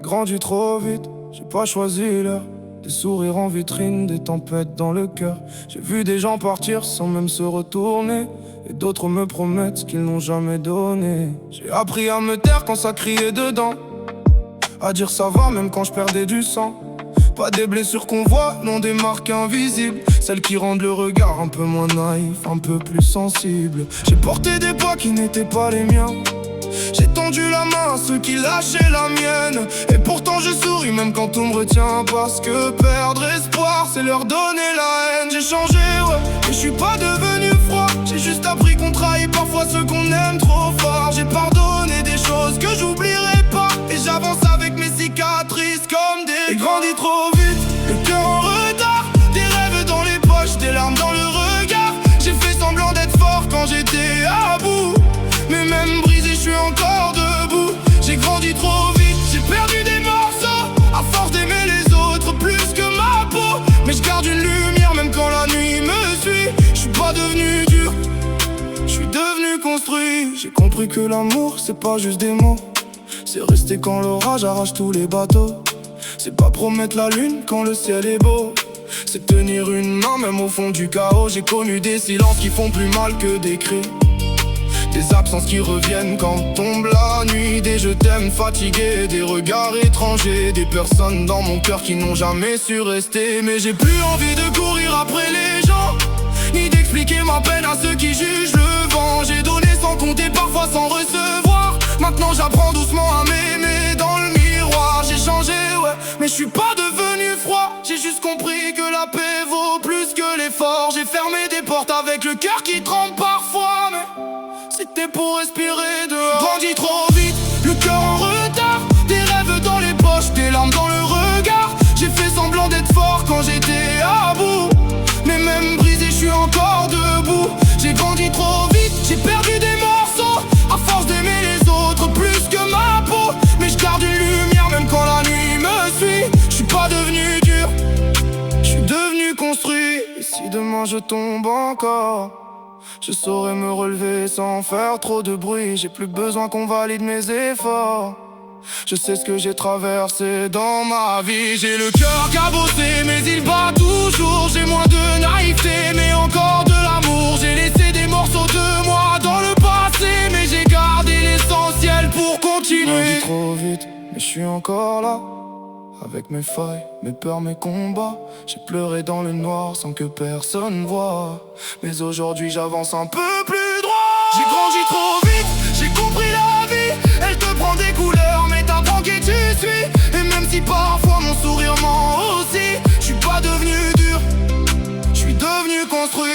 grandi trop vite, j'ai pas choisi l'heure. Des sourires en vitrine, des tempêtes dans le cœur. J'ai vu des gens partir sans même se retourner, et d'autres me promettent ce qu'ils n'ont jamais donné. J'ai appris à me taire quand ça criait dedans, à dire ça va même quand je perdais du sang. Pas des blessures qu'on voit, non des marques invisibles, celles qui rendent le regard un peu moins naïf, un peu plus sensible. J'ai porté des poids qui n'étaient pas les miens, j'ai tendu la main à ceux qui lâchaient la mienne. Et pourtant je souris même quand on me retient, parce que perdre espoir c'est leur donner la haine. J'ai changé ouais, mais je suis pas devenu froid, j'ai juste appris qu'on trahit parfois ceux qu'on aime trop fort. J'ai pardonné des choses que j'oublierai pas, et j'avance avec mes cicatrices comme des... J'ai grandi trop vite, le cœur en retard, des rêves dans les poches, des larmes dans le regard. J'ai fait semblant d'être fort quand j'étais à bout, mais même brisé je suis encore debout. J'ai grandi trop vite, j'ai perdu des morceaux, à force d'aimer les autres plus que ma peau. Mais je garde une lumière même quand la nuit me suit. Je suis pas devenu dur, je suis devenu construit. J'ai compris que l'amour c'est pas juste des mots, c'est rester quand l'orage arrache tous les bateaux. C'est pas promettre la lune quand le ciel est beau, c'est tenir une main même au fond du chaos. J'ai connu des silences qui font plus mal que des cris, des absences qui reviennent quand tombe la nuit, des je t'aime fatigués, des regards étrangers, des personnes dans mon cœur qui n'ont jamais su rester. Mais j'ai plus envie de courir après les gens, ni d'expliquer ma peine à ceux qui jugent le vent. J'ai donné sans compter, parfois sans recevoir. Maintenant j'apprends doucement à m'aimer dans le miroir. J'ai changé ouais, mais je suis pas devenu froid. J'ai juste compris que la paix vaut plus que l'effort. J'ai fermé des portes avec le cœur qui tremble parfois, mais c'était pour respirer dehors. Grandi trop vite, le cœur en retard, des rêves dans les poches, des larmes dans le regard. J'ai fait semblant d'être fort quand j'étais à bout, mais même brisé je suis encore debout. J'ai grandi trop vite, j'ai perdu des morceaux, à force d'aimer les autres plus que ma peau. Mais je garde une lumière même quand la nuit me suit. Je suis pas devenu dur, je suis devenu construit. Et si demain je tombe encore, je saurais me relever sans faire trop de bruit. J'ai plus besoin qu'on valide mes efforts, je sais ce que j'ai traversé dans ma vie. J'ai le cœur cabossé mais il bat toujours. J'ai moins de naïveté mais encore de l'amour. J'ai laissé des morceaux de moi dans le passé, mais j'ai gardé l'essentiel pour continuer. J'ai trop vite mais je suis encore là, avec mes failles, mes peurs, mes combats. J'ai pleuré dans le noir sans que personne voie, mais aujourd'hui j'avance un peu plus droit. J'ai grandi trop vite, j'ai compris la vie, elle te prend des couleurs mais t'apprends qui tu suis. Et même si parfois mon sourire ment aussi, je suis pas devenu dur, je suis devenu construit.